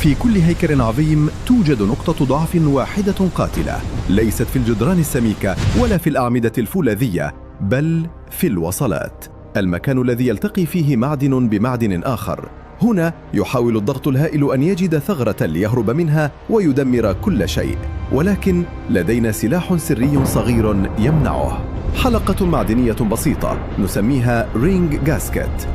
في كل هيكل عظيم توجد نقطة ضعف واحدة قاتلة، ليست في الجدران السميكة ولا في الأعمدة الفولاذية، بل في الوصلات، المكان الذي يلتقي فيه معدن بمعدن آخر. هنا يحاول الضغط الهائل أن يجد ثغرة ليهرب منها ويدمر كل شيء، ولكن لدينا سلاح سري صغير يمنعه. حلقة معدنية بسيطة نسميها رينج جاسكت.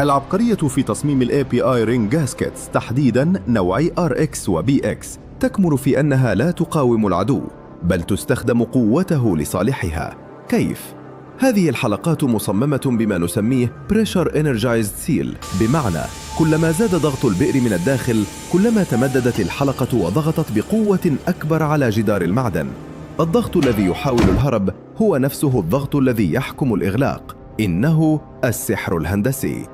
العبقرية في تصميم ال API Ring Gaskets تحديداً نوعي RX و BX تكمن في أنها لا تقاوم العدو، بل تستخدم قوته لصالحها. كيف؟ هذه الحلقات مصممة بما نسميه Pressure Energized Seal، بمعنى كلما زاد ضغط البئر من الداخل كلما تمددت الحلقة وضغطت بقوة أكبر على جدار المعدن. الضغط الذي يحاول الهرب هو نفسه الضغط الذي يحكم الإغلاق. إنه السحر الهندسي.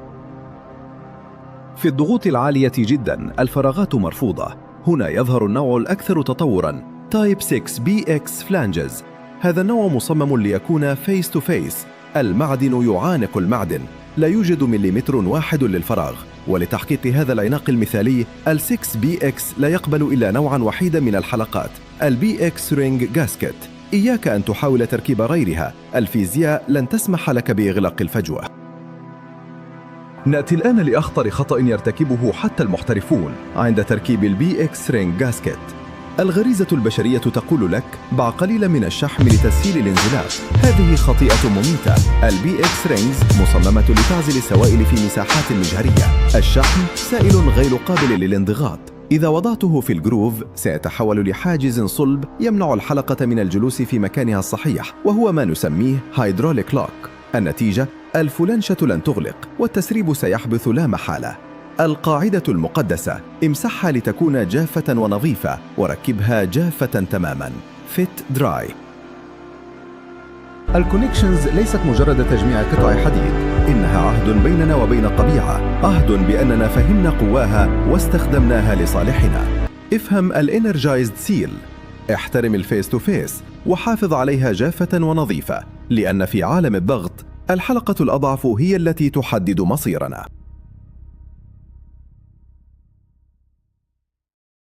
في الضغوط العالية جدا الفراغات مرفوضة. هنا يظهر النوع الأكثر تطورا Type 6BX Flanges. هذا النوع مصمم ليكون face to face. المعدن يعانق المعدن، لا يوجد مليمتر واحد للفراغ. ولتحقيق هذا العناق المثالي ال 6BX لا يقبل إلا نوعا وحيدا من الحلقات، ال BX Ring Gasket. إياك أن تحاول تركيب غيرها، الفيزياء لن تسمح لك بإغلاق الفجوة. نأتي الآن لأخطر خطأ يرتكبه حتى المحترفون عند تركيب ال BX Ring Gasket. الغريزة البشرية تقول لك ضع قليلا من الشحم لتسهيل الانزلاق. هذه خطيئة مميتة. ال BX Rings مصممة لتعزل السوائل في مساحات مجهرية. الشحم سائل غير قابل للانضغاط. إذا وضعته في الجروف سيتحول لحاجز صلب يمنع الحلقة من الجلوس في مكانها الصحيح، وهو ما نسميه هيدروليك لوك. النتيجة الفلنشة لن تغلق والتسريب سيحدث لا محالة. القاعدة المقدسة: امسحها لتكون جافة ونظيفة وركبها جافة تماما. Fit Dry. الكونكشنز ليست مجرد تجميع قطع حديد، إنها عهد بيننا وبين الطبيعة، عهد بأننا فهمنا قواها واستخدمناها لصالحنا. افهم الانرجايزد سيل، احترم الفيس تو فيس، وحافظ عليها جافة ونظيفة، لأن في عالم الضغط الحلقة الأضعف هي التي تحدد مصيرنا.